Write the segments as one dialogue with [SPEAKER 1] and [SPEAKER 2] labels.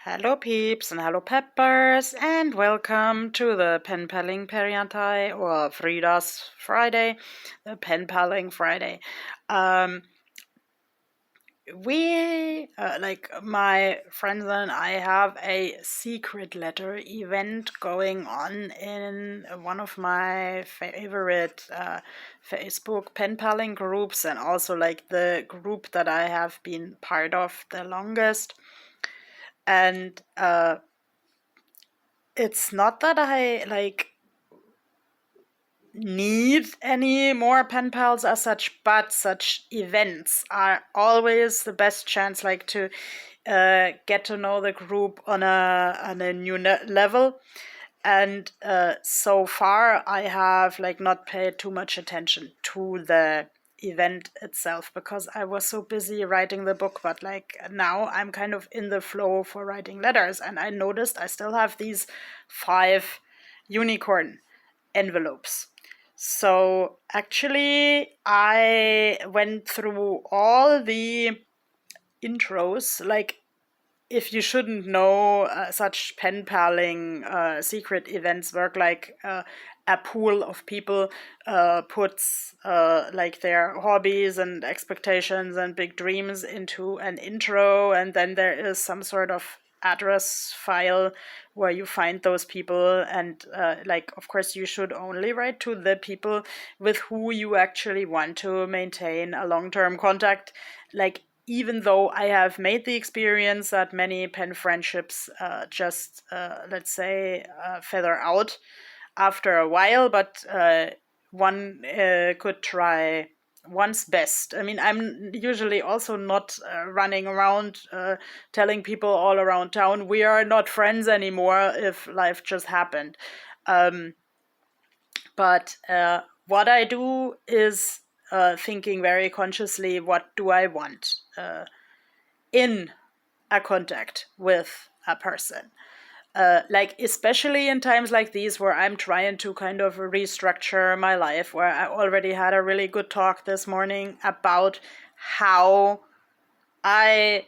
[SPEAKER 1] Hello peeps and hello peppers and welcome to the Penpalling Periantai or Frida's Friday, the Penpalling Friday. Like my friends and I have a secret letter event going on in one of my favorite Facebook Penpalling groups and also like the group that I have been part of the longest. And it's not that I like need any more pen pals as such, but such events are always the best chance like to get to know the group on a new level. And so far I have like not paid too much attention to the event itself because I was so busy writing the book, but like now I'm kind of in the flow for writing letters, and I noticed I still have these 5 unicorn envelopes. So actually I went through all the intros, like if you shouldn't know, such pen paling secret events work like a pool of people puts like their hobbies and expectations and big dreams into an intro, and then there is some sort of address file where you find those people, and like of course you should only write to the people with who you actually want to maintain a long-term contact. Like even though I have made the experience that many pen friendships just, let's say, feather out after a while, but one could try one's best. I mean, I'm usually also not running around telling people all around town we are not friends anymore if life just happened. Um, but what I do is thinking very consciously, what do I want in a contact with a person? Like especially in times like these where I'm trying to kind of restructure my life, where I already had a really good talk this morning about how I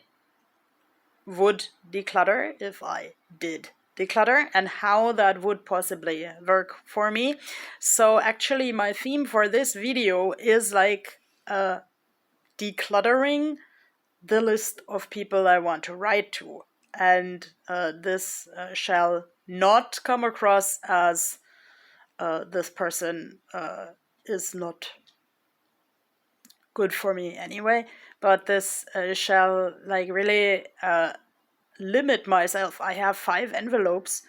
[SPEAKER 1] would declutter if I did declutter and how that would possibly work for me. So actually my theme for this video is like decluttering the list of people I want to write to. And this shall not come across as this person is not good for me anyway, but this shall like really limit myself. I have 5 envelopes.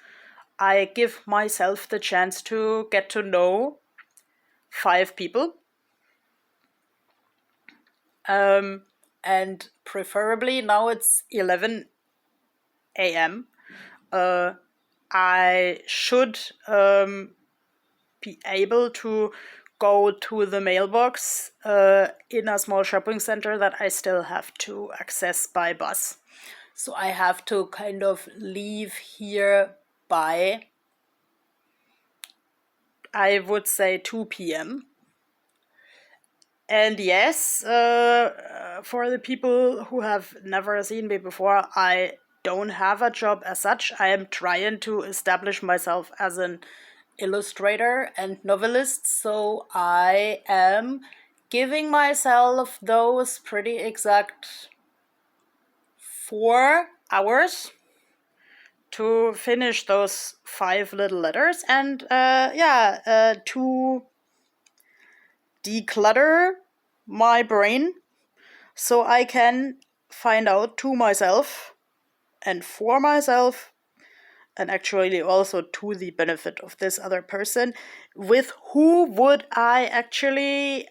[SPEAKER 1] I give myself the chance to get to know 5 people. And preferably now it's 11 a.m. I should be able to go to the mailbox in a small shopping center that I still have to access by bus. So I have to kind of leave here by, I would say, 2 p.m. And yes, for the people who have never seen me before, I don't have a job as such. I am trying to establish myself as an illustrator and novelist, so I am giving myself those pretty exact 4 hours to finish those 5 little letters and to declutter my brain so I can find out to myself and for myself, and actually also to the benefit of this other person, with who would I actually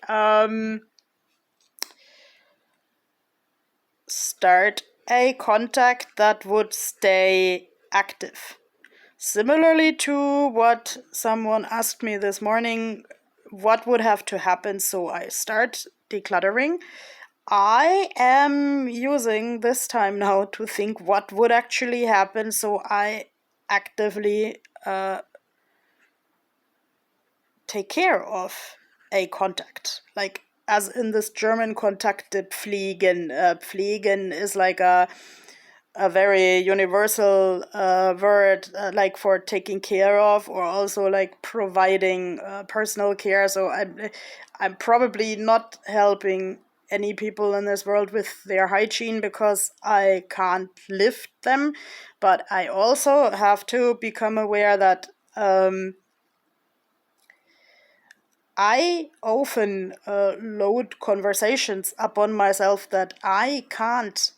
[SPEAKER 1] start a contact that would stay active. Similarly to what someone asked me this morning, what would have to happen so I start decluttering? I am using this time now to think what would actually happen so I actively take care of a contact. Like, as in this German Kontakte pflegen. Pflegen is like a a very universal word, like for taking care of, or also like providing personal care. So I'm probably not helping any people in this world with their hygiene because I can't lift them. But I also have to become aware that I often load conversations upon myself that I can't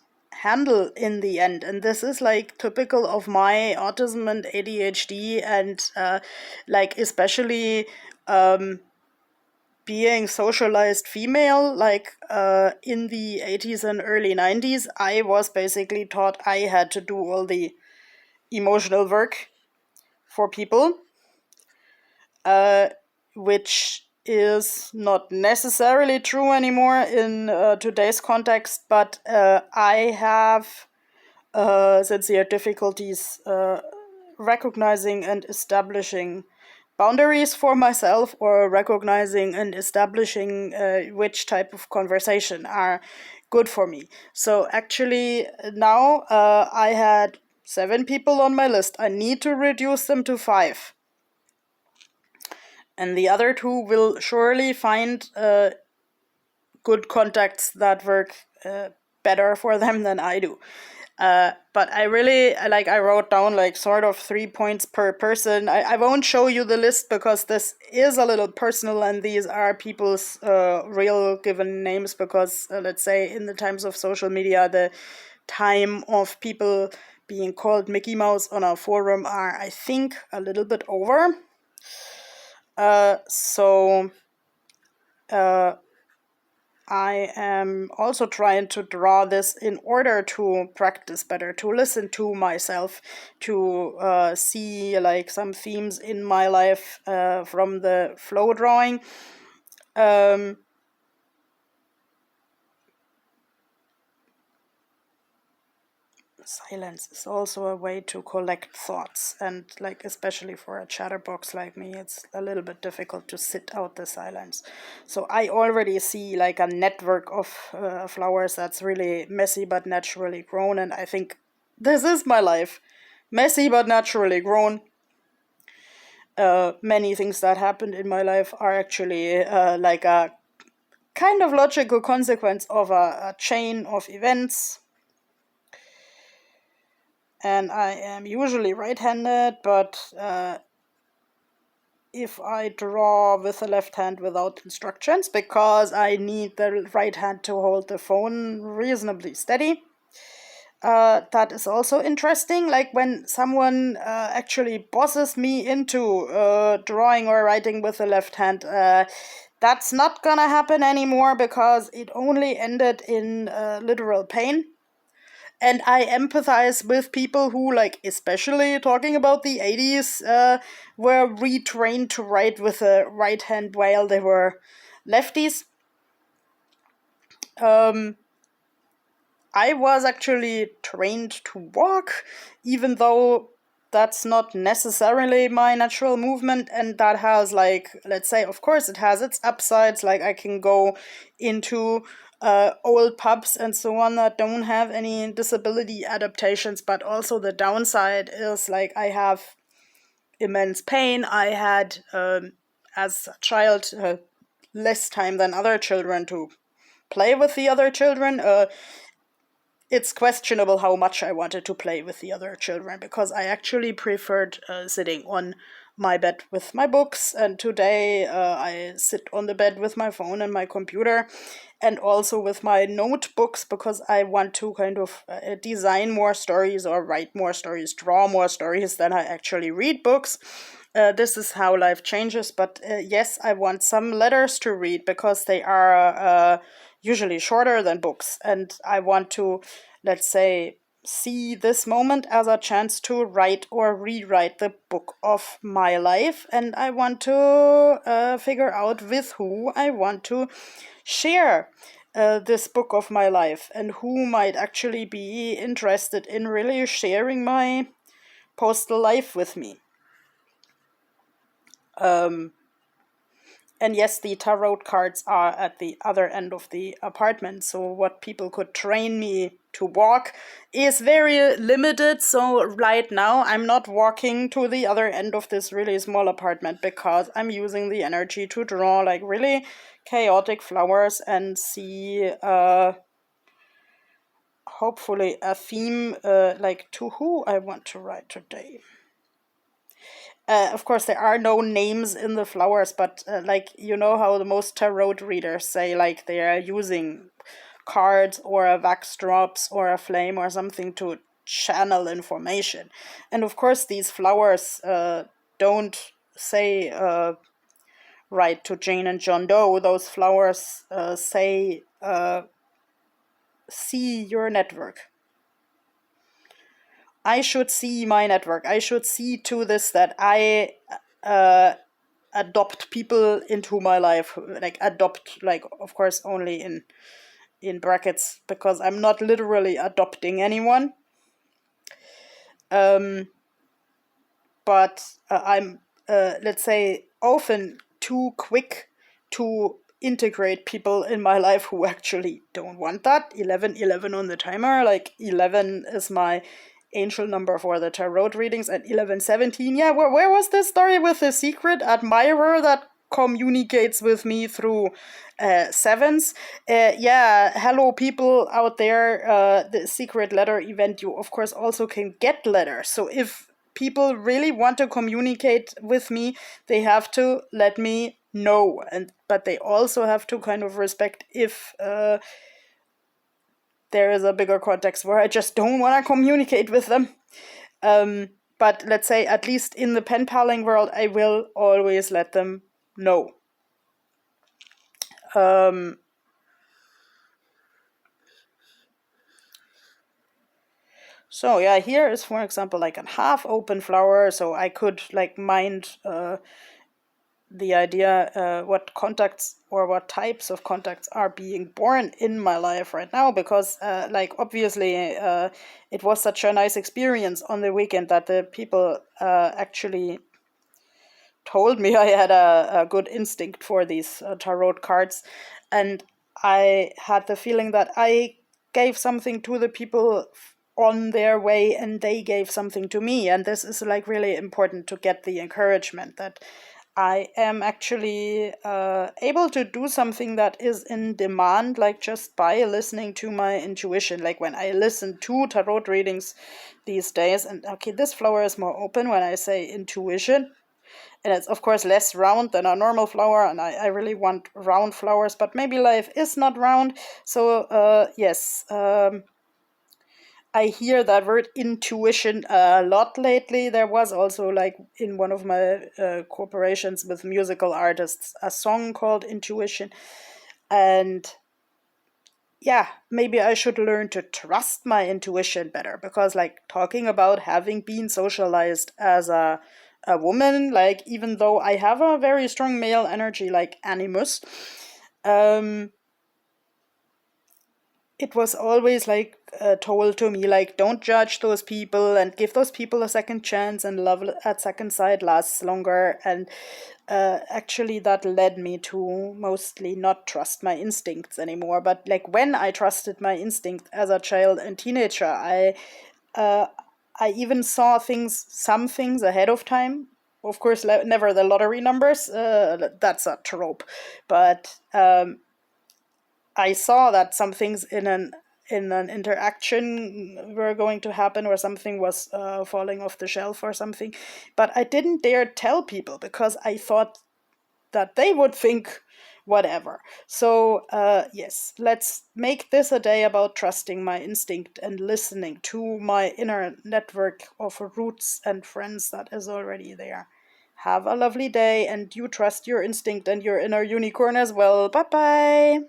[SPEAKER 1] handle in the end. And this is like typical of my autism and ADHD, and like especially being socialized female, like in the 80s and early 90s, I was basically taught I had to do all the emotional work for people, which is not necessarily true anymore in today's context, but I have sincere difficulties recognizing and establishing boundaries for myself, or recognizing and establishing which type of conversation are good for me. So actually now I had 7 people on my list. I need to reduce them to 5, and the other 2 will surely find good contacts that work better for them than I do. But I really, like, I wrote down like sort of 3 points per person. I won't show you the list because this is a little personal, and these are people's real given names, because let's say in the times of social media, the time of people being called Mickey Mouse on a forum are, I think, a little bit over. So I am also trying to draw this in order to practice better, to listen to myself, to see like some themes in my life from the flow drawing. Silence is also a way to collect thoughts, and like especially for a chatterbox like me, it's a little bit difficult to sit out the silence. So I already see like a network of flowers that's really messy but naturally grown, and I think this is my life, messy but naturally grown. Many things that happened in my life are actually like a kind of logical consequence of a chain of events. And I am usually right-handed, but if I draw with the left hand without instructions, because I need the right hand to hold the phone reasonably steady. That is also interesting, like when someone actually bosses me into drawing or writing with the left hand. That's not gonna happen anymore because it only ended in literal pain. And I empathize with people who, like, especially talking about the 80s, were retrained to write with the right hand while they were lefties. I was actually trained to walk, even though that's not necessarily my natural movement, and that has, like, let's say, of course it has its upsides, like I can go into old pubs and so on that don't have any disability adaptations, but also the downside is like I have immense pain. I had as a child less time than other children to play with the other children. It's questionable how much I wanted to play with the other children, because I actually preferred sitting on my bed with my books, and today I sit on the bed with my phone and my computer, and also with my notebooks, because I want to kind of design more stories or write more stories, draw more stories than I actually read books. This is how life changes, but yes, I want some letters to read because they are usually shorter than books, and I want to, let's say, see this moment as a chance to write or rewrite the book of my life, and I want to figure out with who I want to share this book of my life, and who might actually be interested in really sharing my postal life with me. And yes, the tarot cards are at the other end of the apartment. So what people could train me to walk is very limited. So right now I'm not walking to the other end of this really small apartment because I'm using the energy to draw like really chaotic flowers and see hopefully a theme like to who I want to write today. Of course, there are no names in the flowers, but like you know how the most tarot readers say, like they are using cards or a wax drops or a flame or something to channel information. And of course, these flowers don't say right to Jane and John Doe. Those flowers say see your network. I should see my network. I should see to this that I adopt people into my life, like adopt, like of course only in brackets because I'm not literally adopting anyone. Um, but I'm let's say often too quick to integrate people in my life who actually don't want that. 11 on the timer, like 11 is my angel number for the tarot readings, and 1117, yeah, where was this story with the secret admirer that communicates with me through sevens? Yeah, hello people out there, the secret letter event, you of course also can get letters. So if people really want to communicate with me, they have to let me know, and but they also have to kind of respect if there is a bigger context where I just don't want to communicate with them. But let's say, at least in the Penpalling world, I will always let them know. So yeah, here is, for example, like a half open flower, so I could like mind the idea what contacts or what types of contacts are being born in my life right now, because like obviously it was such a nice experience on the weekend that the people actually told me I had a good instinct for these tarot cards, and I had the feeling that I gave something to the people on their way and they gave something to me, and this is like really important to get the encouragement that I am actually able to do something that is in demand, like just by listening to my intuition. Like when I listen to tarot readings these days, and okay, this flower is more open when I say intuition, and it's of course less round than a normal flower, and I really want round flowers, but maybe life is not round. So yes, I hear that word intuition a lot lately. There was also, like, in one of my cooperations with musical artists, a song called Intuition. And yeah, maybe I should learn to trust my intuition better, because, like, talking about having been socialized as a woman, like, even though I have a very strong male energy, like animus, um, it was always like told to me, like, don't judge those people and give those people a second chance, and love at second sight lasts longer. And actually that led me to mostly not trust my instincts anymore. But like when I trusted my instinct as a child and teenager, uh, I even saw some things ahead of time. Of course, never the lottery numbers, that's a trope, but I saw that some things in an interaction were going to happen, or something was falling off the shelf or something, but I didn't dare tell people because I thought that they would think whatever. So yes, let's make this a day about trusting my instinct and listening to my inner network of roots and friends that is already there. Have a lovely day, and you trust your instinct and your inner unicorn as well. Bye bye.